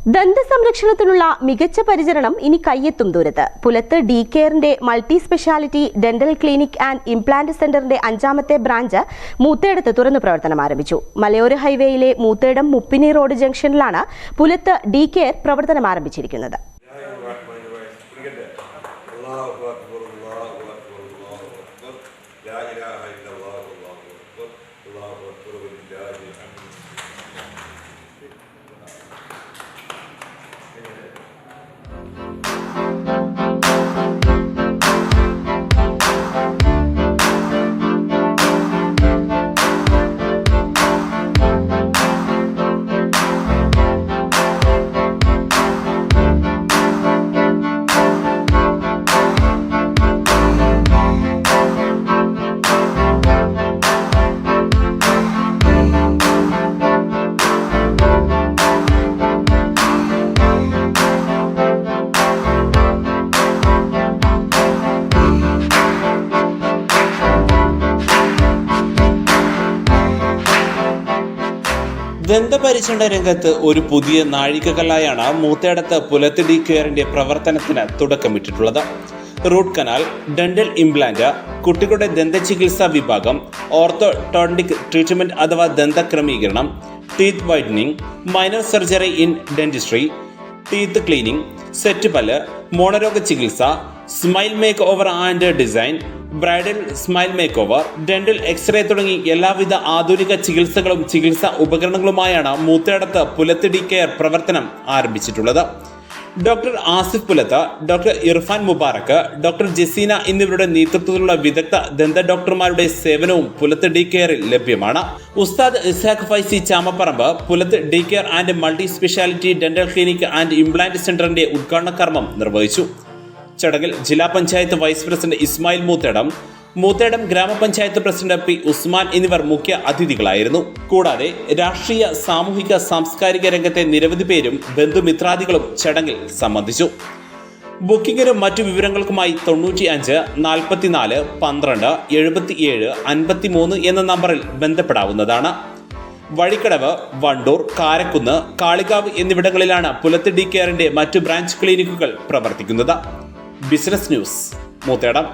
ദന്ത സംരക്ഷണത്തിനുള്ള മികച്ച പരിചരണം ഇനി കയ്യെത്തും ദൂരത്ത്. പുലത്ത് ഡി കെയറിന്റെ multi speciality dental clinic and implant സെന്ററിന്റെ 5ാമത്തെ ബ്രാഞ്ച് മൂത്തേടത്ത് തുറന്നു പ്രവർത്തനം ആരംഭിച്ചു. മലയോര ഹൈവേയിലെ മൂത്തേടം മുപ്പിനി റോഡ് ജംഗ്ഷനിലാണ് പുലത്ത് ഡി കെയർ പ്രവർത്തനം ആരംഭിച്ചിരിക്കുന്നത്. ദന്തപരിചരണ രംഗത്ത് ഒരു പുതിയ നാഴികക്കല്ലായാണ് മൂത്തേടത്ത് പുലത്ത് ഡി കെയറിന്റെ പ്രവർത്തനത്തിന് തുടക്കമിട്ടിട്ടുള്ളത്. റൂട്ട് കനാൽ, ഡെന്റൽ ഇംപ്ലാന്റ്, കുട്ടികളുടെ ദന്തചികിത്സാ വിഭാഗം, ഓർത്തോടോണ്ടിക് ട്രീറ്റ്മെന്റ് അഥവാ ദന്തക്രമീകരണം, teeth whitening, minor surgery in dentistry, teeth cleaning, set പല്ല്, മോണരോഗ ചികിത്സ, smile makeover and design, bridal smile makeover, dental X-ray തുടങ്ങി എല്ലാവിധ ആധുനിക ചികിത്സകളും ചികിത്സാ ഉപകരണങ്ങളുമായാണ് മൂത്തേടത്ത് പുലത്ത് ഡി കെയർ പ്രവർത്തനം ആരംഭിച്ചിട്ടുള്ളത്. Doctor Asif Pulath, doctor Irfan Mubarak, doctor Jaseena എന്നിവരുടെ നേതൃത്വത്തിലുള്ള വിദഗ്ധ ദന്ത ഡോക്ടർമാരുടെ സേവനവും പുലത്ത് ഡി കെയറിൽ ലഭ്യമാണ്. Ustad Ishaq Faizy Chamapparamba Pulath D care and multi speciality dental clinic and implant സെന്ററിന്റെ ഉദ്ഘാടന കർമ്മം നിർവഹിച്ചു. ചടങ്ങിൽ ജില്ലാ പഞ്ചായത്ത് വൈസ് പ്രസിഡന്റ് ഇസ്മായിൽ മൂത്തേടം ഗ്രാമപഞ്ചായത്ത് പ്രസിഡന്റ് പി ഉസ്മാൻ എന്നിവർ മുഖ്യ അതിഥികളായിരുന്നു. കൂടാതെ രാഷ്ട്രീയ, സാമൂഹിക, സാംസ്കാരിക രംഗത്തെ നിരവധി പേരും ബന്ധുമിത്രാദികളും ചടങ്ങിൽ സംബന്ധിച്ചു. ബുക്കിംഗിനും മറ്റു വിവരങ്ങൾക്കുമായി 95 44 12 77 53 എന്ന നമ്പറിൽ ബന്ധപ്പെടാവുന്നതാണ്. വഴിക്കടവ്, വണ്ടൂർ, കാരക്കുന്ന്, കാളികാവ് എന്നിവിടങ്ങളിലാണ് പുലത്ത് ഡി കെയറിന്റെ മറ്റു ബ്രാഞ്ച് ക്ലിനിക്കുകൾ പ്രവർത്തിക്കുന്നത്. Business news, Moothedam.